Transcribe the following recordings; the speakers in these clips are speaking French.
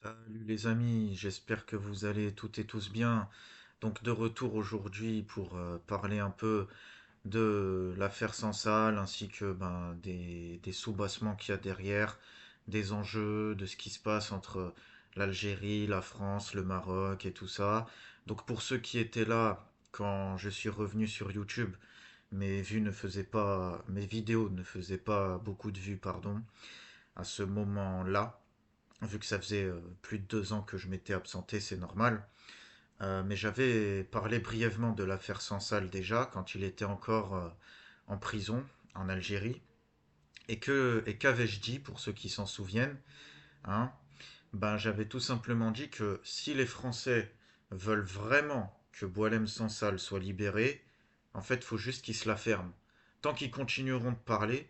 Salut les amis, j'espère que vous allez toutes et tous bien. Donc de retour aujourd'hui pour parler un peu de l'affaire Sansal ainsi que des soubassements qu'il y a derrière, des enjeux, de ce qui se passe entre l'Algérie, la France, le Maroc et tout ça. Donc pour ceux qui étaient là quand je suis revenu sur YouTube, mes vidéos ne faisaient pas beaucoup de vues, pardon, à ce moment-là. Vu que ça faisait plus de 2 ans que je m'étais absenté, c'est normal. Mais j'avais parlé brièvement de l'affaire Sansal déjà, quand il était encore en prison, en Algérie. Et qu'avais-je dit, pour ceux qui s'en souviennent, hein, j'avais tout simplement dit que si les Français veulent vraiment que Boualem Sansal soit libéré, en fait, il faut juste qu'ils se la ferment. Tant qu'ils continueront de parler,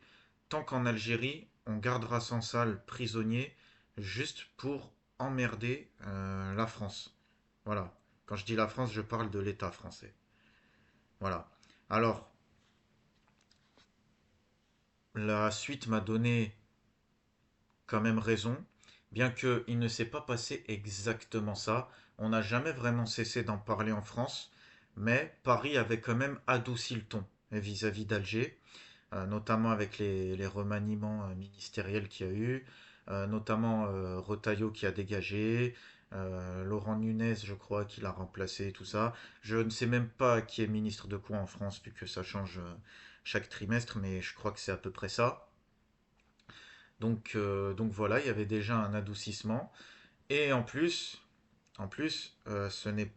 tant qu'en Algérie, on gardera Sansal prisonnier juste pour emmerder la France. Voilà. Quand je dis la France, je parle de l'État français. Voilà. Alors, la suite m'a donné quand même raison, bien qu'il ne s'est pas passé exactement ça. On n'a jamais vraiment cessé d'en parler en France, mais Paris avait quand même adouci le ton vis-à-vis d'Alger, notamment avec les remaniements ministériels qu'il y a eu, notamment Retailleau qui a dégagé, Laurent Nunez, je crois, qui l'a remplacé, tout ça. Je ne sais même pas qui est ministre de quoi en France, vu que ça change chaque trimestre, mais je crois que c'est à peu près ça. Donc voilà, il y avait déjà un adoucissement. Et en plus, ce n'est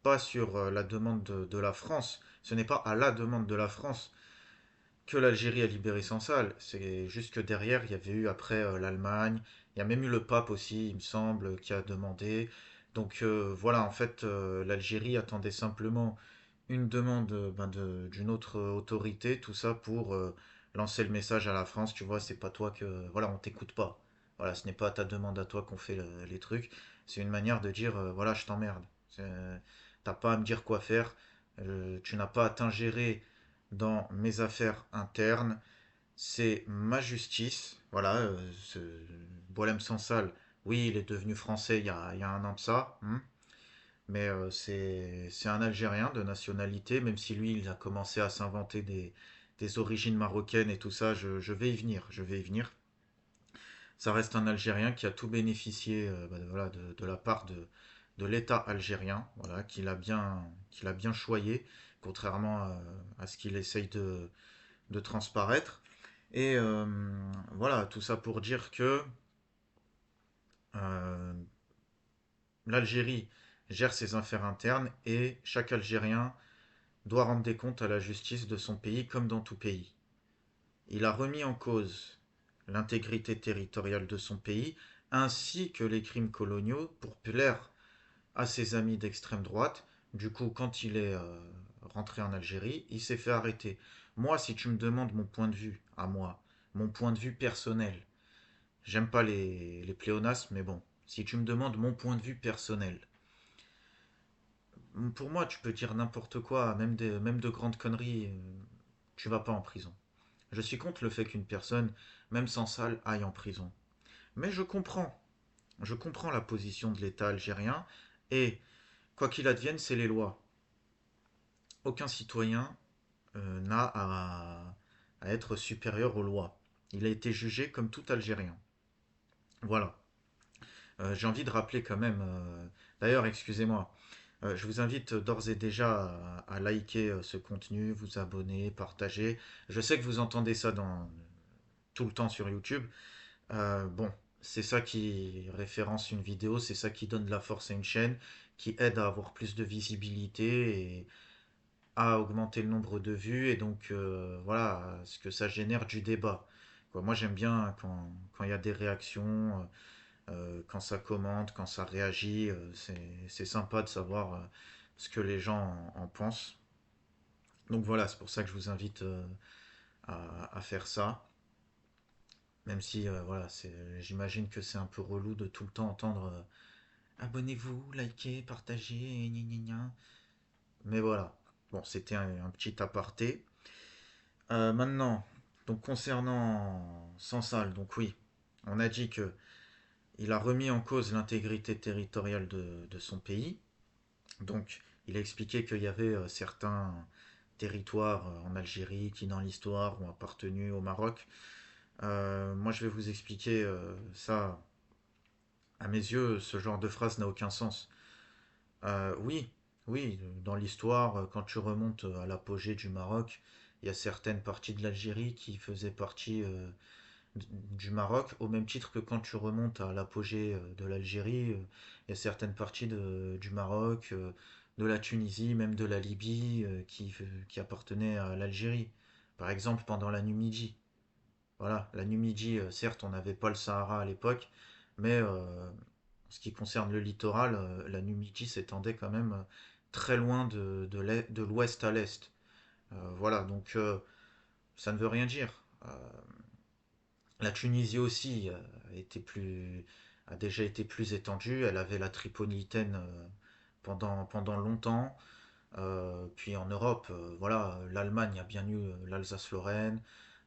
pas sur la demande de la France, ce n'est pas à la demande de la France que l'Algérie a libéré Sansal. C'est juste que derrière, il y avait eu après l'Allemagne, il y a même eu le pape aussi, il me semble, qui a demandé. Donc voilà, en fait, l'Algérie attendait simplement une demande d'une autre autorité, tout ça pour lancer le message à la France, tu vois, c'est pas toi que... Voilà, on t'écoute pas. Voilà, ce n'est pas à ta demande à toi qu'on fait les trucs. C'est une manière de dire, voilà, je t'emmerde. T'as pas à me dire quoi faire. Tu n'as pas à t'ingérer dans mes affaires internes. C'est ma justice. Voilà, Boualem Sansal, oui, il est devenu français il y a 1 an de ça. Mais c'est un Algérien de nationalité, même si lui, il a commencé à s'inventer des origines marocaines et tout ça, je vais y venir, je vais y venir. Ça reste un Algérien qui a tout bénéficié voilà, de la part de l'État algérien, voilà, qu'il a bien choyé, contrairement à ce qu'il essaye de transparaître. Et voilà, tout ça pour dire que euh, l'Algérie gère ses affaires internes et chaque Algérien doit rendre des comptes à la justice de son pays comme dans tout pays. Il a remis en cause l'intégrité territoriale de son pays ainsi que les crimes coloniaux pour plaire à ses amis d'extrême droite. Du coup, quand il est rentré en Algérie, il s'est fait arrêter. Moi, si tu me demandes mon point de vue, à moi, mon point de vue personnel, j'aime pas les pléonasmes, mais bon, si tu me demandes mon point de vue personnel, pour moi, tu peux dire n'importe quoi, même de grandes conneries, tu vas pas en prison. Je suis contre le fait qu'une personne, même sans salle, aille en prison. Mais je comprends la position de l'État algérien, et quoi qu'il advienne, c'est les lois. Aucun citoyen n'a à être supérieur aux lois. Il a été jugé comme tout Algérien. Voilà. J'ai envie de rappeler quand même, d'ailleurs, excusez-moi, je vous invite d'ores et déjà à liker ce contenu, vous abonner, partager. Je sais que vous entendez ça tout le temps sur YouTube. Bon, c'est ça qui référence une vidéo, c'est ça qui donne de la force à une chaîne, qui aide à avoir plus de visibilité et à augmenter le nombre de vues et donc voilà, ce que ça génère du débat. Quoi, moi j'aime bien quand il y a des réactions, quand ça commente, quand ça réagit, c'est sympa de savoir ce que les gens en pensent. Donc voilà, c'est pour ça que je vous invite à faire ça. Même si, voilà, j'imagine que c'est un peu relou de tout le temps entendre abonnez-vous, likez, partagez, gna gna gna. Mais voilà, bon, c'était un petit aparté. Maintenant, donc concernant Sansal, donc oui, on a dit que il a remis en cause l'intégrité territoriale de son pays. Donc, il a expliqué qu'il y avait certains territoires en Algérie qui, dans l'histoire, ont appartenu au Maroc. Moi, je vais vous expliquer ça. À mes yeux, ce genre de phrase n'a aucun sens. Oui, oui, dans l'histoire, quand tu remontes à l'apogée du Maroc, il y a certaines parties de l'Algérie qui faisaient partie du Maroc, au même titre que quand tu remontes à l'apogée de l'Algérie, il y a certaines parties du Maroc, de la Tunisie, même de la Libye, qui appartenaient à l'Algérie. Par exemple, pendant la Numidie. Voilà, la Numidie, certes, on n'avait pas le Sahara à l'époque, mais en ce qui concerne le littoral, la Numidie s'étendait quand même très loin de l'ouest à l'est. Voilà, donc ça ne veut rien dire. La Tunisie aussi a déjà été plus étendue. Elle avait la Tripolitaine pendant longtemps. Puis en Europe, voilà, l'Allemagne a bien eu l'Alsace-Lorraine.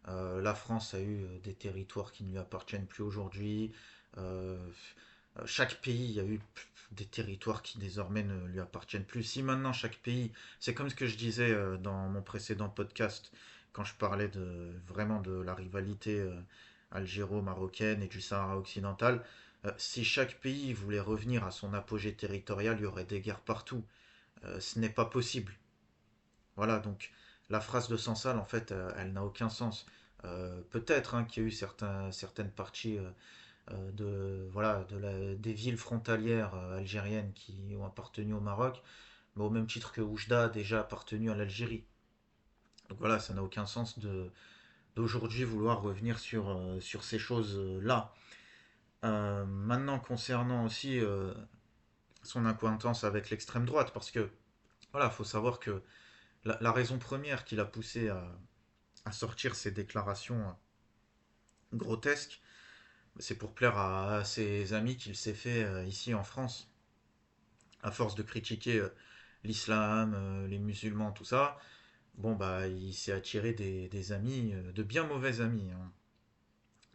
La France a eu des territoires qui ne lui appartiennent plus aujourd'hui. Euh, Chaque pays a eu des territoires qui désormais ne lui appartiennent plus. Si maintenant chaque pays, c'est comme ce que je disais dans mon précédent podcast, quand je parlais vraiment de la rivalité algéro-marocaine et du Sahara occidental, si chaque pays voulait revenir à son apogée territorial, il y aurait des guerres partout. Ce n'est pas possible. Voilà, donc la phrase de Sansal, en fait, elle n'a aucun sens. Peut-être hein, qu'il y a eu certaines parties voilà, des villes frontalières algériennes qui ont appartenu au Maroc, mais au même titre que Oujda a déjà appartenu à l'Algérie. Donc voilà, ça n'a aucun sens d'aujourd'hui vouloir revenir sur ces choses-là. Maintenant, concernant aussi son acquaintance avec l'extrême droite, parce que voilà, il faut savoir que la raison première qui l'a poussé à sortir ces déclarations grotesques, c'est pour plaire à ses amis qu'il s'est fait ici en France. À force de critiquer l'islam, les musulmans, tout ça, bon bah il s'est attiré des amis, de bien mauvais amis, hein.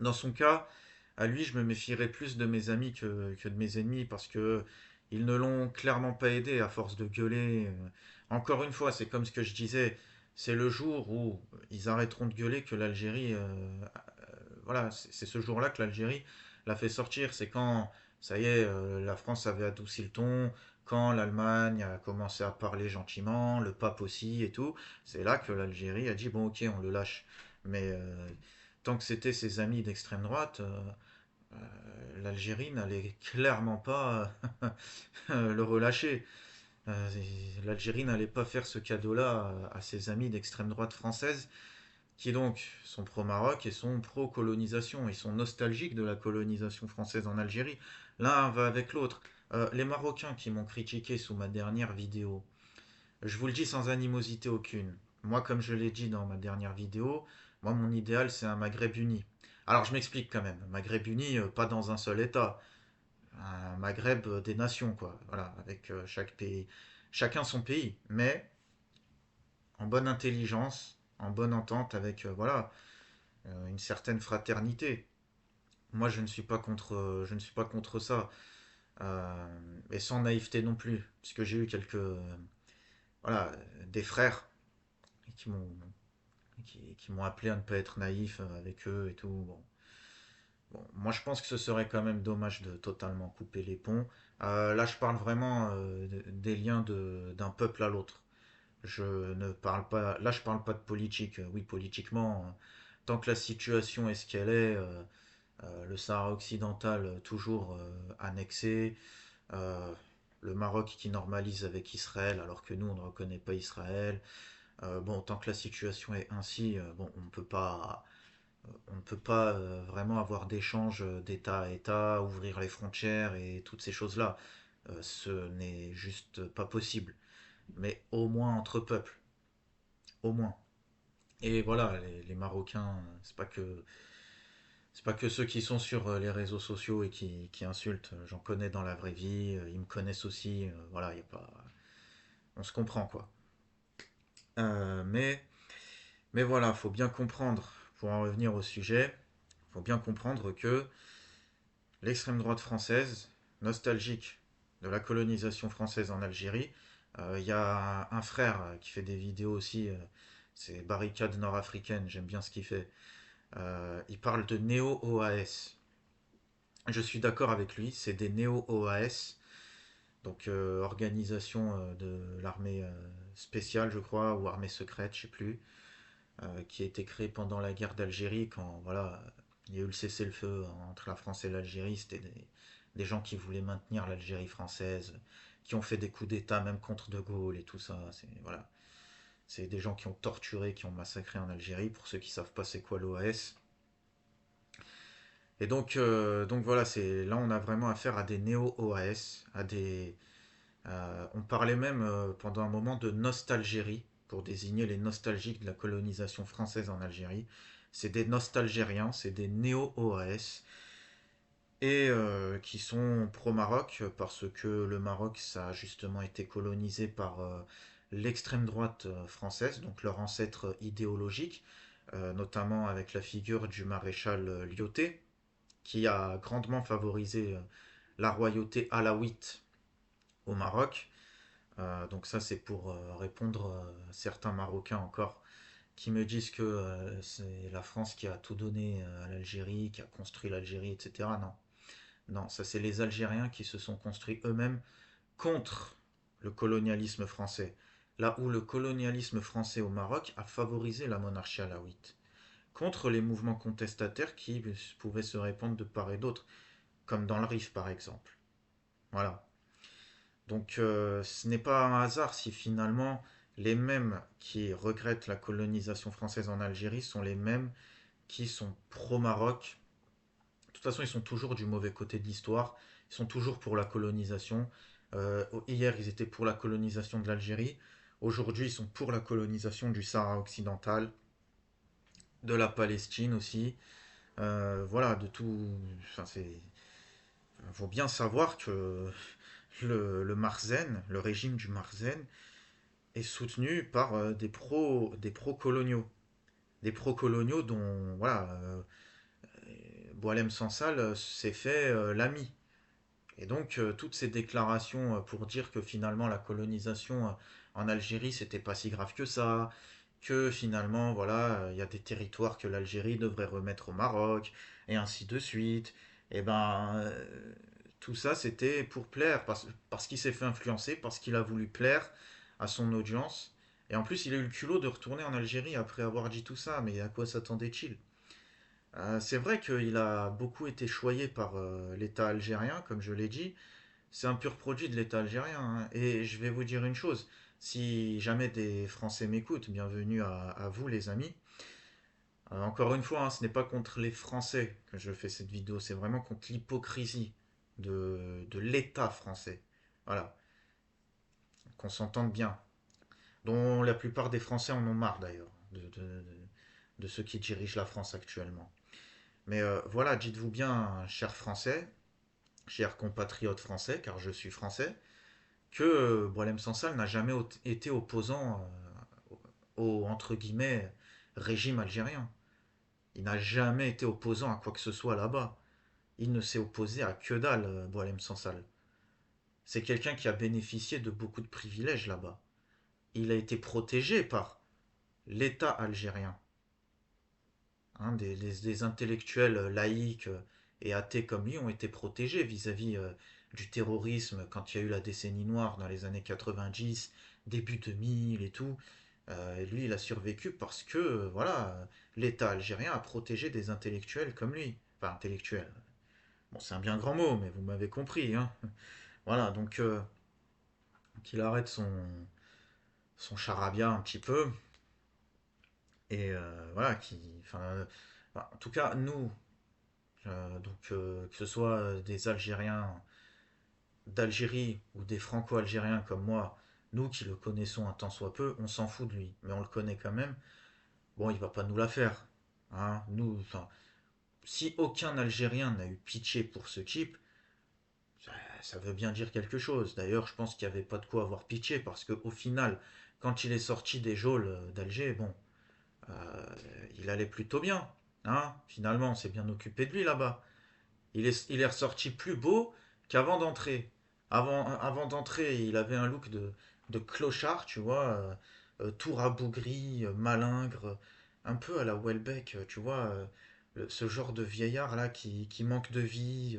Dans son cas, à lui, je me méfierais plus de mes amis que de mes ennemis parce que ils ne l'ont clairement pas aidé à force de gueuler. Encore une fois, c'est comme ce que je disais, c'est le jour où ils arrêteront de gueuler que l'Algérie, voilà, c'est ce jour-là que l'Algérie l'a fait sortir. C'est quand, ça y est, la France avait adouci le ton, quand l'Allemagne a commencé à parler gentiment, le pape aussi et tout. C'est là que l'Algérie a dit bon ok, on le lâche. Mais tant que c'était ses amis d'extrême droite, l'Algérie n'allait clairement pas le relâcher. Euh, L'Algérie n'allait pas faire ce cadeau-là à ses amis d'extrême droite française qui donc sont pro-Maroc et sont pro-colonisation. Ils sont nostalgiques de la colonisation française en Algérie. L'un va avec l'autre. Les Marocains qui m'ont critiqué sous ma dernière vidéo, je vous le dis sans animosité aucune. Moi, comme je l'ai dit dans ma dernière vidéo, moi, mon idéal, c'est un Maghreb uni. Alors, je m'explique quand même. Maghreb uni, pas dans un seul État. Un Maghreb des nations, quoi. Voilà, avec chaque pays, chacun son pays, mais en bonne intelligence, en bonne entente, avec voilà, une certaine fraternité. Moi, je ne suis pas contre ça, et sans naïveté non plus, puisque j'ai eu quelques, voilà, des frères qui qui m'ont appelé à ne pas être naïf avec eux et tout. Bon. Bon, moi, je pense que ce serait quand même dommage de totalement couper les ponts. Là, je parle vraiment des liens d'un peuple à l'autre. Je ne parle pas. Là, je parle pas de politique. Oui, politiquement, tant que la situation est ce qu'elle est, le Sahara occidental toujours annexé, euh, le Maroc qui normalise avec Israël alors que nous on ne reconnaît pas Israël. Bon, tant que la situation est ainsi, bon, on ne peut pas vraiment avoir d'échanges d'État à État, ouvrir les frontières et toutes ces choses-là. Ce n'est juste pas possible. Mais au moins entre peuples, au moins. Et voilà, les Marocains, c'est pas que ceux qui sont sur les réseaux sociaux et qui insultent. J'en connais dans la vraie vie, ils me connaissent aussi. Voilà, y a pas, on se comprend quoi. Euh, mais, mais voilà, faut bien comprendre. Pour en revenir au sujet, faut bien comprendre que l'extrême droite française, nostalgique de la colonisation française en Algérie. Il y a un frère qui fait des vidéos aussi, c'est Barricade Nord-Africaine, j'aime bien ce qu'il fait. Il parle de néo-OAS. Je suis d'accord avec lui, c'est des néo-OAS, donc organisation de l'armée spéciale, je crois, ou armée secrète, je sais plus, qui a été créée pendant la guerre d'Algérie, quand voilà, il y a eu le cessez-le-feu entre la France et l'Algérie. C'était des gens qui voulaient maintenir l'Algérie française, qui ont fait des coups d'État même contre De Gaulle et tout ça. C'est voilà, c'est des gens qui ont torturé, qui ont massacré en Algérie. Pour ceux qui savent pas c'est quoi l'OAS. Et donc voilà, c'est là on a vraiment affaire à des néo-OAS, à des on parlait même pendant un moment de nostalgérie pour désigner les nostalgiques de la colonisation française en Algérie. C'est des nostalgériens, c'est des néo-OAS et qui sont pro-Maroc parce que le Maroc ça a justement été colonisé par l'extrême droite française, donc leur ancêtre idéologique, notamment avec la figure du maréchal Lyautey qui a grandement favorisé la royauté alaouite au Maroc. Donc ça c'est pour répondre à certains Marocains encore qui me disent que c'est la France qui a tout donné à l'Algérie, qui a construit l'Algérie, etc. Non, non, ça c'est les Algériens qui se sont construits eux-mêmes contre le colonialisme français. Là où le colonialisme français au Maroc a favorisé la monarchie alaouite, contre les mouvements contestataires qui pouvaient se répandre de part et d'autre, comme dans le Rif par exemple. Voilà. Donc ce n'est pas un hasard si finalement les mêmes qui regrettent la colonisation française en Algérie sont les mêmes qui sont pro-Maroc. De toute façon, ils sont toujours du mauvais côté de l'histoire. Ils sont toujours pour la colonisation. Hier, ils étaient pour la colonisation de l'Algérie. Aujourd'hui, ils sont pour la colonisation du Sahara occidental, de la Palestine aussi. Voilà, de tout. Enfin, c'est. Il faut bien savoir que le Marzen, le régime du Marzen, est soutenu par des pro-coloniaux. Des pro-coloniaux dont voilà, Boualem Sansal s'est fait l'ami. Et donc toutes ces déclarations pour dire que finalement la colonisation en Algérie c'était pas si grave que ça, que finalement voilà il y a des territoires que l'Algérie devrait remettre au Maroc et ainsi de suite. Et ben tout ça c'était pour plaire parce qu'il s'est fait influencer, parce qu'il a voulu plaire à son audience. Et en plus il a eu le culot de retourner en Algérie après avoir dit tout ça. Mais à quoi s'attendait-il? C'est vrai qu'il a beaucoup été choyé par l'État algérien, comme je l'ai dit. C'est un pur produit de l'État algérien, hein. Et je vais vous dire une chose, si jamais des Français m'écoutent, bienvenue à vous les amis. Encore une fois, hein, ce n'est pas contre les Français que je fais cette vidéo, c'est vraiment contre l'hypocrisie de l'État français. Voilà, qu'on s'entende bien. Dont la plupart des Français en ont marre d'ailleurs, de ceux qui dirigent la France actuellement. Mais voilà, dites-vous bien, chers Français, chers compatriotes français, car je suis français, que Boualem Sansal n'a jamais été opposant au, entre guillemets, régime algérien. Il n'a jamais été opposant à quoi que ce soit là-bas. Il ne s'est opposé à que dalle, Boualem Sansal. C'est quelqu'un qui a bénéficié de beaucoup de privilèges là-bas. Il a été protégé par l'État algérien. Hein, des intellectuels laïcs et athées comme lui ont été protégés vis-à-vis du terrorisme quand il y a eu la décennie noire dans les années 90, début 2000 et tout. Et lui, il a survécu parce que, voilà, l'État algérien a protégé des intellectuels comme lui. Enfin, intellectuels. Bon, c'est un bien grand mot, mais vous m'avez compris, hein. Voilà, donc qu'il arrête son charabia un petit peu. Et voilà, en tout cas, nous, que ce soit des Algériens d'Algérie ou des Franco-Algériens comme moi, nous qui le connaissons un tant soit peu, on s'en fout de lui, mais on le connaît quand même. Bon, il va pas nous la faire, hein. Nous, enfin, si aucun Algérien n'a eu pitié pour ce type, ça veut bien dire quelque chose. D'ailleurs, je pense qu'il n'y avait pas de quoi avoir pitié parce qu'au final, quand il est sorti des geôles d'Alger, bon, il allait plutôt bien, hein. Finalement, on s'est bien occupé de lui là-bas. Il est ressorti plus beau qu'avant d'entrer. Avant d'entrer, il avait un look de clochard, tu vois, tout rabougri, malingre, un peu à la Welbeck, tu vois, ce genre de vieillard là qui manque de vie,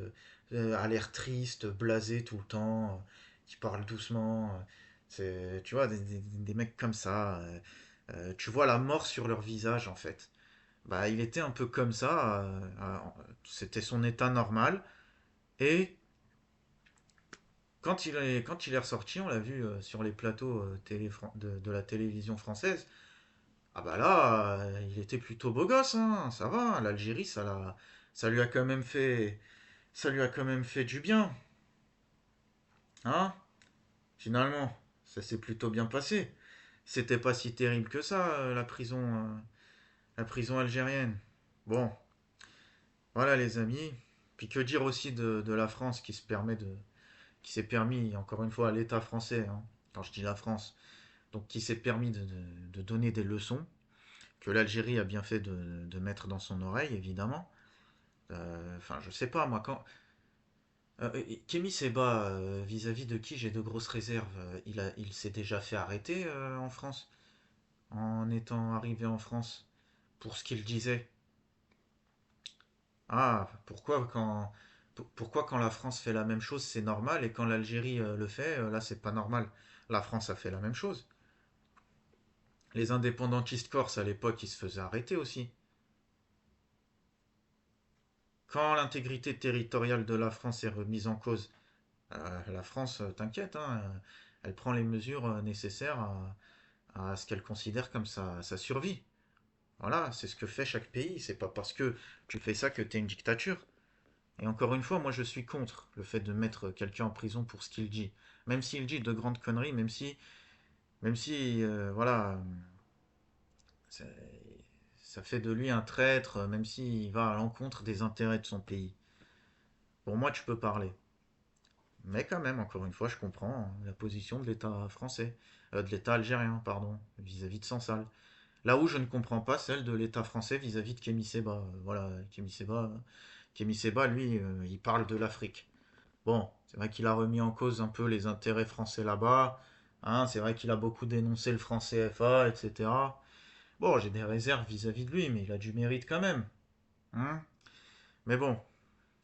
a l'air triste, blasé tout le temps, qui parle doucement. C'est, tu vois, des mecs comme ça. Tu vois la mort sur leur visage en fait. Bah, il était un peu comme ça, c'était son état normal. Et quand il est ressorti, on l'a vu sur les plateaux de la télévision française, ah bah là, il était plutôt beau gosse, hein, ça va, l'Algérie, ça lui a quand même fait, ça lui a quand même fait du bien, hein, finalement, ça s'est plutôt bien passé. C'était pas si terrible que ça, la prison algérienne. Bon, voilà les amis. Puis que dire aussi de la France qui s'est permis, encore une fois, à l'État français, hein, quand je dis la France, donc qui s'est permis de donner des leçons, que l'Algérie a bien fait de mettre dans son oreille, évidemment. Enfin, je sais pas, moi, quand. Kémy Seba, vis-à-vis de qui j'ai de grosses réserves, il s'est déjà fait arrêter en France, en étant arrivé en France, pour ce qu'il disait. Ah, pourquoi quand la France fait la même chose, c'est normal, et quand l'Algérie le fait, là, c'est pas normal. La France a fait la même chose. Les indépendantistes corses, à l'époque, ils se faisaient arrêter aussi. Quand l'intégrité territoriale de la France est remise en cause, la France, t'inquiète, hein, elle prend les mesures nécessaires à ce qu'elle considère comme sa survie. Voilà, c'est ce que fait chaque pays. C'est pas parce que tu fais ça que t'es une dictature. Et encore une fois, moi je suis contre le fait de mettre quelqu'un en prison pour ce qu'il dit. Même s'il dit de grandes conneries, voilà, ça, ça fait de lui un traître, même s'il va à l'encontre des intérêts de son pays. Pour moi, tu peux parler. Mais quand même, encore une fois, je comprends la position de l'État français, de l'État algérien, pardon, vis-à-vis de Sansal. Là où je ne comprends pas celle de l'État français vis-à-vis de Kémy Séba. Voilà, Kémy Séba, lui, il parle de l'Afrique. Bon, c'est vrai qu'il a remis en cause un peu les intérêts français là-bas. Hein, c'est vrai qu'il a beaucoup dénoncé le franc CFA, etc. Bon, j'ai des réserves vis-à-vis de lui, mais il a du mérite quand même. Hein. Mais bon,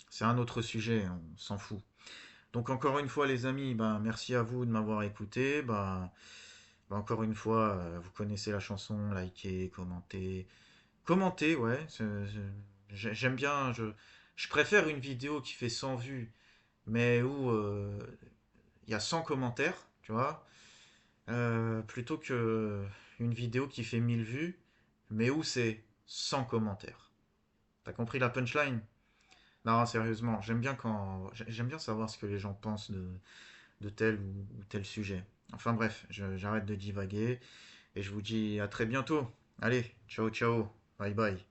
c'est un autre sujet, on s'en fout. Donc encore une fois les amis, ben, merci à vous de m'avoir écouté. Ben, encore une fois, vous connaissez la chanson, likez, commentez. Commentez, ouais. J'aime bien, je préfère une vidéo qui fait 100 vues, mais où il y a 100 commentaires, tu vois, plutôt que une vidéo qui fait 1000 vues, mais où c'est 100 commentaires. T'as compris la punchline? Non, sérieusement, j'aime bien savoir ce que les gens pensent de tel ou tel sujet. Enfin bref, j'arrête de divaguer et je vous dis à très bientôt. Allez, ciao ciao, bye bye.